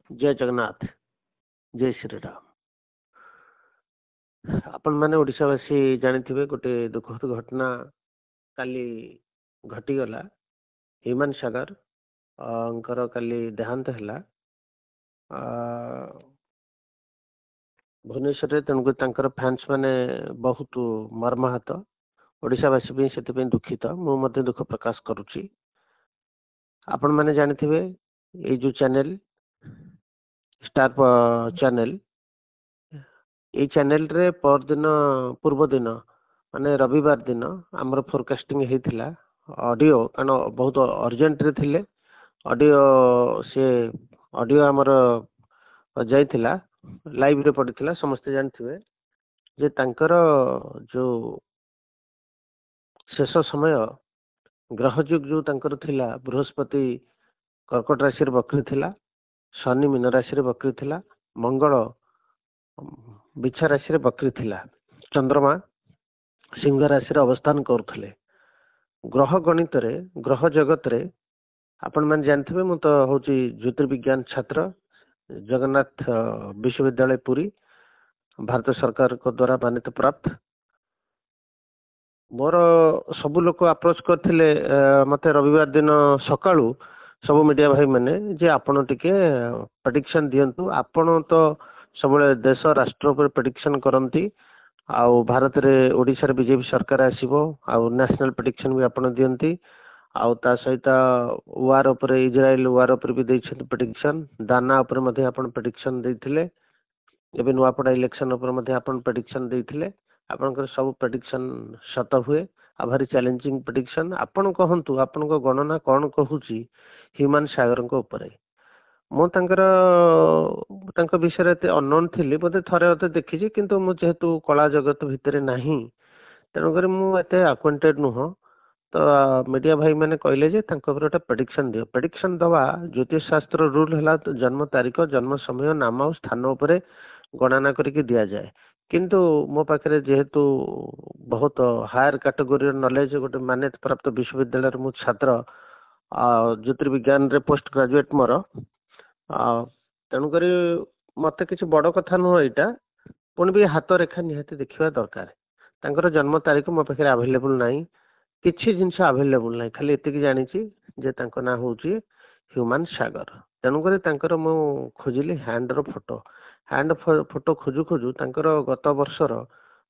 जय जगन्नाथ जय श्री राम। आपण मैंने ओडिशावासी जानी गोटे दुखद घटना काली घटीगला। ह्यूमन सागर काली देहांत है भुवनेश्वर। तेणुक फैंस मैंने बहुत मर्माहत, ओडिशावासी भी से दुखित। मुझे दुख प्रकाश करुच्ची। आपण मैंने जानी ये जो चैनल स्टार चैनल, ये चैनल रे पर दिन पूर्व दिन माने रविवार दिन आमर फोरकास्टिंग होता ऑडियो, कारण बहुत अर्जेंट रे थिले ऑडियो। से ऑडियो आमर जाइथिला लाइव रे पड़िथिला। समस्ते जानथिबे जे तांकर जो शेष समय ग्रह जुग जो तांकर थिला, बृहस्पति कर्कट राशि रे वक्री थिला, शनि मीन राशि रे वक्री थिला, मंगल बिछा राशि रे वक्री थिला, चंद्रमा सिंह राशि रे अवस्थान करुथले। ग्रह गणित रे, ग्रह जगत रे आपण मैंने जानते मु तो हूँ ज्योतिर्विज्ञान छात्र, जगन्नाथ विश्वविद्यालय पुरी, भारत सरकार को द्वारा मान्यता प्राप्त। मोर सबू लोक अप्रोच करथिले मते रविवार दिन सकाळू सब मीडिया भाई मैंने जे आपण टिके प्रेडिक्शन दियंतु। आपण तो सब देश राष्ट्र पर प्रेडिक्शन करती। आउ भारत रे ओडिशा रे बीजेपी सरकार आसीबो, आउ नेशनल प्रेडिक्शन भी आपण दियंती। आउ ता सहित वार उपर, इजराइल वार उपर भी दैछन प्रेडिक्शन। दाना उपर मध्ये आपण प्रेडिक्शन दैथिले। एबे नुआपड़ा इलेक्शन उपर मध्ये आपण प्रेडिक्शन दैथिले। आपनकर सब प्रेडिक्शन सत हुए। आ भारी चैलेंजिंग प्रेडिक्शन। आपण कहंतु आपण को गणना कोन कहूची ह्यूमन सागर को ऊपर। मु तांकर विषय एते अननोन थिली, बोधे थरे अते देखिछि, किंतु मु जेहेतु कला जगत भितरे नाही तेणुकर मु एते अक्वेंटेड नुह। तो मीडिया भाई मैंने कहले जे तांको ऊपर गोटे प्रेडिक्शन दियो। प्रेडिक्शन दवा ज्योतिष शास्त्र रूल है जन्म तारीख, जन्म समय, नाम और स्थान उपर गणना करके दिया जाए। किंतु मो पाखे जेहेतु बहुत हायर कैटेगोरी नॉलेज, गोटे मान्यता प्राप्त विश्वविद्यालय मु छात्र, ज्योतिर्विज्ञान रे पोस्ट ग्रेजुएट मोर। तेणुक मत किसी बड़ कथा नुह यहाँ, पुणी भी हाथ रेखा निहाती देखा दरकार। तांकर जन्म तारीख मो पाखे अवेलेबल नाई, किसी जिनस अवेलेबल ना, खाली एति जानी जे तांको ना होची ह्यूमन सागर। तेणुक तांकर मु खोजिली हैंड फोटो। हैंड फोटो खोजु खोजु तांकर गत वर्षर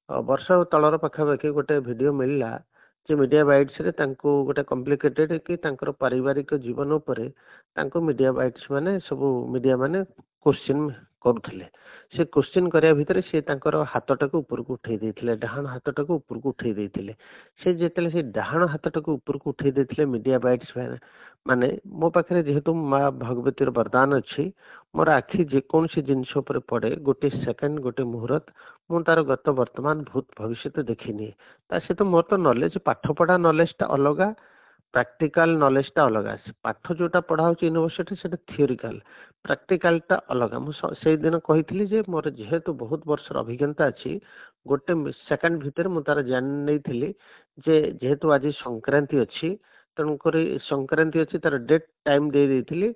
वर्ष तलर पाखापाखि गोटे वीडियो मिलला जे मीडिया बाइट्स रे तांको गोटे कॉम्प्लिकेटेड कि तांकर पारिवारिक जीवन उपरे तांको मीडिया बाइट्स माने सब मीडिया माने क्वेश्चन करुथले। से क्वेश्चन करिया भितर से तांकर हाथटाको ऊपर को उठै दैथिले, डाहाण हाथटाको ऊपर को उठै दैथिले। से जेतले से डाहाण हाथटाको ऊपर को उठै दैथिले मीडिया बाइट्स माने मो पाखे जेहेतु माँ भगवतीर वरदान अच्छी, मोर आखि जेकोसी जिनस पड़े गोटे सेकेंड, गोटे मुहूर्त मु तार गत वर्तमान भूत भविष्य देखिनी। ता सहित मोर तो नॉलेज पाठपढ़ा नॉलेजटा अलग, प्रैक्टिकल नॉलेजटा अलग। पाठ जोटा पढ़ा हो यूनिवर्सिटी से थियोरिकल, प्रैक्टिकलटा अलग। मुझे दिन कही जे मोर जेहेतु बहुत वर्ष अभिज्ञता अच्छी, गोटे सेकेंड भितर मु तार जान नहीं जे जेहेतु आज संक्रांति अच्छी, तेणुक संक्रांति अच्छी तार डेट टाइम दे देथिली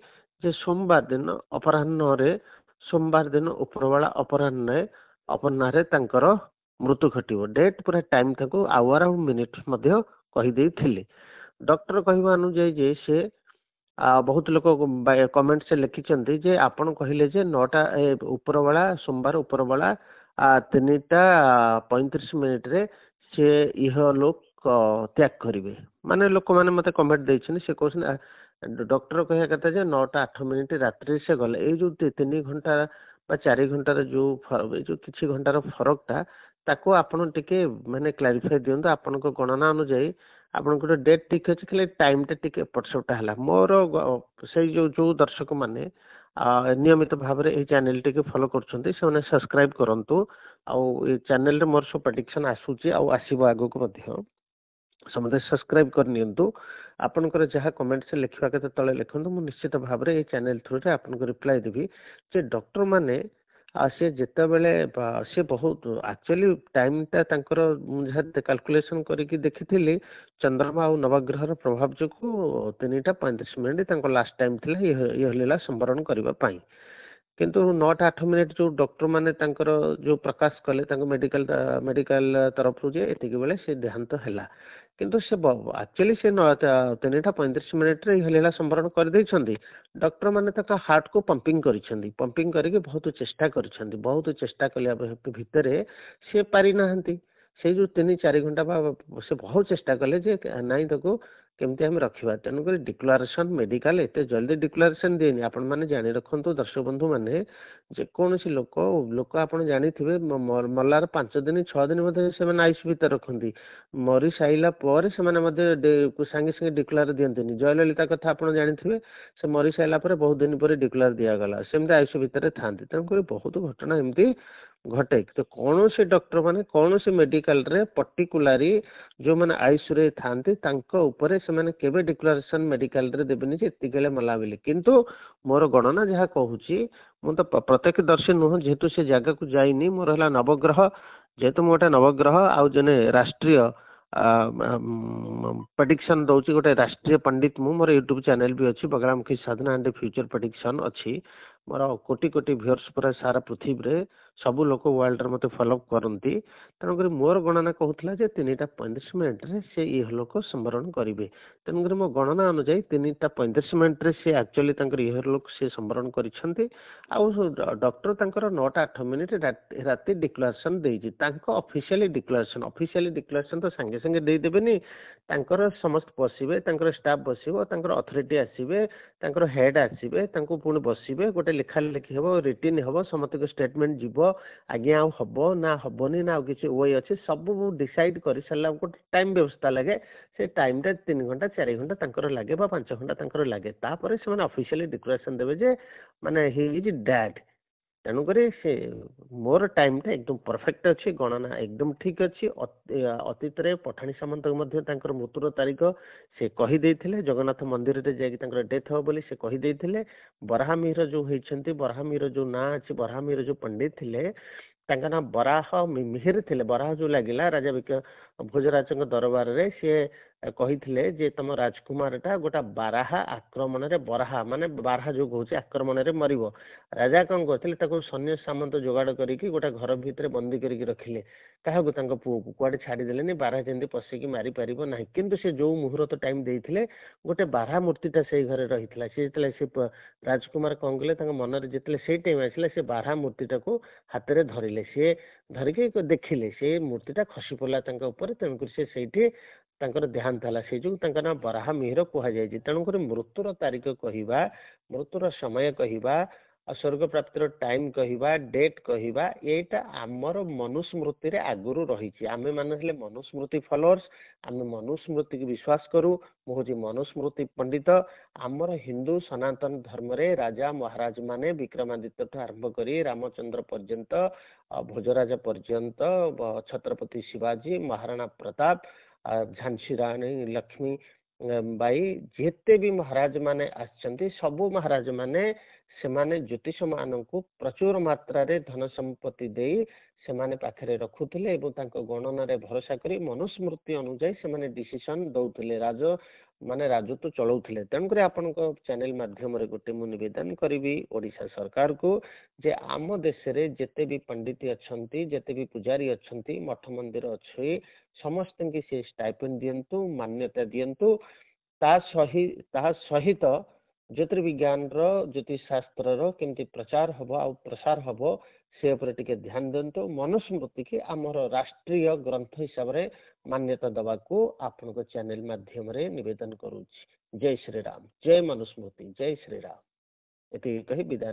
जे सोमवार दिन अपराह्न, सोमवार दिन उपरवाला अपराह्न अपन्नारे तांकर मृत्यु घटिव। डेट पूरा टाइम ताको आवर और मिनिट मध्य कही देथिले। डॉक्टर कहवा अनुଯାयी जे से बहुत लोग कमेंट से लिखिं जे आपण कहले जे 9टा उपरवाला सोमवार उपरवाला 3:35 रे से यह लोग त्याग करेंगे। माने लोक मैंने मत कमेंट देते से कहते डॉक्टर कह कथा जे 9टा 8 मिनिट रात्रि से गले ये जो 3 घंटा 4 घंटार जो किसी घंटार फरकटा ताको आपण टिके माने क्लारिफाई दियंतु। आपण गणना अनुଯାयी आपन गोटे डेट ठीक अच्छे, खाली टाइम टा टिके एपट सेपटा है। मोर से जो दर्शक मैंने नियमित भाव में चैनल टी फॉलो कर सब्सक्राइब करूँ। आउ चैनल मोर सब प्रेडिक्शन आसूची आसो आगक समझे सब्सक्राइब करनी। आपनकर जहाँ कमेंट से लिखा के तले लिखु, मुझे निश्चित भाव में ये चैनल थ्रू रे आपको रिप्लाई देवी जे डॉक्टर माने से जिते बड़े से बहुत एक्चुअली टाइमटा जहाँ कैलकुलेसन करके देखी चंद्रमा और नवग्रहर प्रभाव जो 3:35 लास्ट टाइम थी ये लीला संवरण करने। କିନ୍ତୁ 9ଟା 8 ମିନିଟ୍ ଯେଉଁ ଡକ୍ଟରମାନେ ତାଙ୍କର ଯେଉଁ ପ୍ରକାଶ କଲେ ତାଙ୍କ ମେଡ଼ିକାଲ ତରଫରୁ ଯେ ଏତିକି ବେଳେ ସେ ଦେହାନ୍ତ ହେଲା। କିନ୍ତୁ ସେ ଆକ୍ଚୁଆଲି ସେ 3ଟା 35 ମିନିଟ୍ରେ ହେଲା ସମ୍ବରଣ କରିଦେଇଛନ୍ତି। ଡକ୍ଟରମାନେ ତାଙ୍କ ହାର୍ଟକୁ ପମ୍ପିଂ କରିଛନ୍ତି, ପମ୍ପିଂ କରିକି ବହୁତ ଚେଷ୍ଟା କରିଛନ୍ତି, ବହୁତ ଚେଷ୍ଟା କଲା ଭିତରେ ସେ ପାରିନାହାନ୍ତି। ସେଇ ଯେଉଁ 3-4 ଘଣ୍ଟା ବା ସେ ବହୁତ ଚେଷ୍ଟା କଲେ ଯେ ନାଇଁ ତାକୁ କେମିତି ଆମେ ରଖିବା। ତେଣୁକରି ଡିକ୍ଲାରେସନ୍ ମେଡ଼ିକାଲ ଏତେ ଜଲ୍ଦି ଡିକ୍ଲାରେସନ୍ ଦିଏନି। ଆପଣମାନେ ଜାଣି ରଖନ୍ତୁ ଦର୍ଶକ ବନ୍ଧୁମାନେ, ଯେକୌଣସି ଲୋକ ଆପଣ ଜାଣିଥିବେ ମଲାର 5 ଦିନ 6 ଦିନ ମଧ୍ୟ ସେମାନେ ଆଇସି ଭିତରେ ରଖନ୍ତି। ମରି ସାରିଲା ପରେ ସେମାନେ ମଧ୍ୟ ସାଙ୍ଗେ ସାଙ୍ଗେ ଡିକ୍ଲାର ଦିଅନ୍ତିନି। ଜୟଲଳିତା କଥା ଆପଣ ଜାଣିଥିବେ, ସେ ମରି ସାରିଲା ପରେ ବହୁତ ଦିନ ପରେ ଡିକ୍ଲାର ଦିଆଗଲା, ସେମିତି ଆଇସି ଭିତରେ ଥାନ୍ତି। ତେଣୁକରି ବହୁତ ଘଟଣା ଏମିତି ଘଟେ। ତ କୌଣସି ଡକ୍ଟର ମାନେ କୌଣସି ମେଡ଼ିକାଲରେ ପର୍ଟିକୁଲାରି ଯେଉଁମାନେ ଆଇସିୟୁରେ ଥାନ୍ତି ତାଙ୍କ ଉପରେ ସେମାନେ କେବେ ଡିକ୍ଲାରେସନ୍ ମେଡ଼ିକାଲରେ ଦେବେନି ଯେ ଏତିକି ବେଳେ ମଲା ବୋଲି। କିନ୍ତୁ ମୋର ଗଣନା ଯାହା କହୁଛି, ମୁଁ ତ ପ୍ରତ୍ୟକ୍ଷଦର୍ଶୀ ନୁହଁ ଯେହେତୁ ସେ ଜାଗାକୁ ଯାଇନି, ମୋର ହେଲା ନବଗ୍ରହ, ଯେହେତୁ ମୁଁ ଗୋଟେ ନବଗ୍ରହ ଆଉ ଜଣେ ରାଷ୍ଟ୍ରୀୟ ପ୍ରେଡିକ୍ସନ୍ ଦେଉଛି, ଗୋଟେ ରାଷ୍ଟ୍ରୀୟ ପଣ୍ଡିତ ମୁଁ। ମୋର ୟୁଟ୍ୟୁବ୍ ଚ୍ୟାନେଲ୍ ବି ଅଛି, ବଗଳାମୁଖୀ ସାଧନା ଆଣ୍ଡ ଫ୍ୟୁଚର ପ୍ରେଡିକ୍ସନ୍ ଅଛି। ମୋର କୋଟି କୋଟି ଭିଉର୍ସ ପୁରା ସାରା ପୃଥିବୀରେ ସବୁ ଲୋକ ୱାର୍ଲଡରେ ମୋତେ ଫଲୋ କରନ୍ତି। ତେଣୁକରି ମୋର ଗଣନା କହୁଥିଲା ଯେ 3ଟା 35 ମିନିଟ୍ରେ ସେ ଇହଲୋକ ସମ୍ବରଣ କରିବେ। ତେଣୁକରି ମୋ ଗଣନା ଅନୁଯାୟୀ 3ଟା 35 ମିନିଟ୍ରେ ସେ ଆକ୍ଚୁଆଲି ତାଙ୍କର ଇହଲୋକ ସେ ସମ୍ବରଣ କରିଛନ୍ତି। ଆଉ ଡକ୍ଟର ତାଙ୍କର 9ଟା 8 ମିନିଟ୍ ରାତି ଡିକ୍ଲାରେସନ୍ ଦେଇଛି। ତାଙ୍କ ଅଫିସିଆଲି ଡିକ୍ଲାରେସନ୍ ତ ସାଙ୍ଗେ ସାଙ୍ଗେ ଦେଇଦେବେନି। ତାଙ୍କର ସମସ୍ତେ ବସିବେ, ତାଙ୍କର ଷ୍ଟାଫ୍ ବସିବ, ତାଙ୍କର ଅଥରିଟି ଆସିବେ, ତାଙ୍କର ହେଡ୍ ଆସିବେ, ତାଙ୍କୁ ପୁଣି ବସିବେ, ଗୋଟେ ଲେଖାଲେଖି ହେବ, ରିଟିନ୍ ହେବ, ସମସ୍ତଙ୍କ ଷ୍ଟେଟମେଣ୍ଟ ଯିବ, ଆଜ୍ଞା ଆଉ ହେବ ନା ହେବନି ନା ଆଉ କିଛି ୱେ ଅଛି, ସବୁ ଡିସାଇଡ୍ କରିସାରିଲା ଗୋଟେ ଟାଇମ୍ ବ୍ୟବସ୍ଥା ଲାଗେ। ସେ ଟାଇମ୍ଟା 3 ଘଣ୍ଟା 4 ଘଣ୍ଟା ତାଙ୍କର ଲାଗେ ବା 5 ଘଣ୍ଟା ତାଙ୍କର ଲାଗେ। ତାପରେ ସେମାନେ ଅଫିସିଆଲି ଡିକ୍ଲାରେସନ୍ ଦେବେ ଯେ ମାନେ ହି ଇଜ୍ ଡ୍ୟାଡ୍। ତେଣୁକରି ସେ ମୋର ଟାଇମ୍ଟା ଏକଦମ ପରଫେକ୍ଟ ଅଛି, ଗଣନା ଏକଦମ ଠିକ୍ ଅଛି। ଅତୀତରେ ପଠାଣି ସାମନ୍ତଙ୍କୁ ମଧ୍ୟ ତାଙ୍କର ମୃତ୍ୟୁର ତାରିଖ ସେ କହିଦେଇଥିଲେ। ଜଗନ୍ନାଥ ମନ୍ଦିରରେ ଯାଇକି ତାଙ୍କର ଡେଥ୍ ହେବ ବୋଲି ସେ କହିଦେଇଥିଲେ। ବରାହମିହିର ଯେଉଁ ହେଇଛନ୍ତି, ବରାହମିହିର ଯେଉଁ ନାଁ ଅଛି, ବରାହମିହିର ଯେଉଁ ପଣ୍ଡିତ ଥିଲେ ତାଙ୍କ ନାଁ ବରାହ ମିହିର ଥିଲେ। ବରାହ ଯେଉଁ ଲାଗିଲା ରାଜା ଭୋଜରାଜଙ୍କ ଦରବାରରେ ସିଏ କହିଥିଲେ ଯେ ତମ ରାଜକୁମାରଟା ଗୋଟେ ବାରାହା ଆକ୍ରମଣରେ, ବରାହା ମାନେ ବାରାହା ଯେଉଁ କହୁଛି ଆକ୍ରମଣରେ ମରିବ। ରାଜା କ'ଣ କରିଥିଲେ, ତାକୁ ସୈନ୍ୟ ସାମନ୍ତ ଯୋଗାଡ଼ କରିକି ଗୋଟେ ଘର ଭିତରେ ବନ୍ଦୀ କରିକି ରଖିଲେ। କାହାକୁ? ତାଙ୍କ ପୁଅକୁ। କୁଆଡ଼େ ଛାଡ଼ିଦେଲେନି, ବାରାହା ଯେମିତି ପଶିକି ମାରିପାରିବ ନାହିଁ। କିନ୍ତୁ ସେ ଯେଉଁ ମୁହୂର୍ତ୍ତ ଟାଇମ୍ ଦେଇଥିଲେ ଗୋଟେ ବାରାହା ମୂର୍ତ୍ତିଟା ସେଇ ଘରେ ରହିଥିଲା। ସେ ଯେତେବେଳେ ସେ ରାଜକୁମାର କ'ଣ କଲେ, ତାଙ୍କ ମନରେ ଯେତେବେଳେ ସେଇ ଟାଇମ୍ ଆସିଲା ସେ ବାରାହା ମୂର୍ତ୍ତିଟାକୁ ହାତରେ ଧରିଲେ। ସେ ଧରିକି ଦେଖିଲେ ସେ ମୂର୍ତ୍ତିଟା ଖସି ପଡ଼ିଲା ତାଙ୍କ ଉପରେ। ତେଣୁକରି ସେ ସେଇଠି ତାଙ୍କର ଦେହାନ୍ତ ହେଲା। ସେଇ ଯୋଗୁଁ ତାଙ୍କ ନାଁ ବରାହମିହିର କୁହାଯାଇଛି। ତେଣୁକରି ମୃତ୍ୟୁର ତାରିଖ କହିବା, ମୃତ୍ୟୁର ସମୟ କହିବା, ଆଉ ସ୍ୱର୍ଗ ପ୍ରାପ୍ତିର ଟାଇମ୍ କହିବା, ଡେଟ୍ କହିବା, ଏଇଟା ଆମର ମନୁସ୍ମୃତିରେ ଆଗରୁ ରହିଛି। ଆମେମାନେ ହେଲେ ମନୁସ୍ମୃତି ଫଲୋଅର୍ସ, ଆମେ ମନୁସ୍ମୃତିକୁ ବିଶ୍ୱାସ କରୁ। ମୁଁ ହେଉଛି ମନୁସ୍ମୃତି ପଣ୍ଡିତ। ଆମର ହିନ୍ଦୁ ସନାତନ ଧର୍ମରେ ରାଜା ମହାରାଜ ମାନେ ବିକ୍ରମାଦିତ୍ୟଠୁ ଆରମ୍ଭ କରି ରାମଚନ୍ଦ୍ର ପର୍ଯ୍ୟନ୍ତ, ଭୋଜରାଜ ପର୍ଯ୍ୟନ୍ତ, ଛତ୍ରପତି ଶିବାଜୀ, ମହାରାଣା ପ୍ରତାପ, ଝାନ୍ସୀ ରାଣୀ ଲକ୍ଷ୍ମୀ ବାଇ, ଯେତେ ବି ମହାରାଜ ମାନେ ଆସିଛନ୍ତି ସବୁ ମହାରାଜ ମାନେ ସେମାନେ ଜ୍ୟୋତିଷମାନଙ୍କୁ ପ୍ରଚୁର ମାତ୍ରାରେ ଧନ ସମ୍ପତ୍ତି ଦେଇ ସେମାନେ ପାଖରେ ରଖୁଥିଲେ ଏବଂ ତାଙ୍କ ଗଣନାରେ ଭରସା କରି ମନୁସ୍ମୃତି ଅନୁଯାୟୀ ସେମାନେ ଡିସିସନ୍ ଦେଉଥିଲେ, ରାଜତ୍ୱ ଚଳାଉଥିଲେ। ତେଣୁକରି ଆପଣଙ୍କ ଚ୍ୟାନେଲ ମାଧ୍ୟମରେ ଗୋଟେ ମୁଁ ନିବେଦନ କରିବି ଓଡ଼ିଶା ସରକାରକୁ ଯେ ଆମ ଦେଶରେ ଯେତେ ବି ପଣ୍ଡିତ ଅଛନ୍ତି, ଯେତେ ବି ପୂଜାରୀ ଅଛନ୍ତି, ମଠ ମନ୍ଦିର ଅଛି, ସମସ୍ତଙ୍କୁ ସେ ଷ୍ଟାଇପେଣ୍ଡ ଦିଅନ୍ତୁ, ମାନ୍ୟତା ଦିଅନ୍ତୁ। ତାହା ସହିତ ଜ୍ୟୋତିର୍ବିଜ୍ଞାନର, ଜ୍ୟୋତିଷଶାସ୍ତ୍ରର କେମିତି ପ୍ରଚାର ହେବ ଆଉ ପ୍ରସାର ହେବ ସେ ଉପରେ ଟିକେ ଧ୍ୟାନ ଦିଅନ୍ତୁ। ମନୁସ୍ମୃତିକି ଆମର ରାଷ୍ଟ୍ରୀୟ ଗ୍ରନ୍ଥ ହିସାବରେ ମାନ୍ୟତା ଦେବାକୁ ଆପଣଙ୍କ ଚ୍ୟାନେଲ ମାଧ୍ୟମରେ ନିବେଦନ କରୁଛି। ଜୟ ଶ୍ରୀରାମ, ଜୟ ମନୁସ୍ମୃତି, ଜୟ ଶ୍ରୀରାମ। ଏତିକି କହି ବିଦାୟ।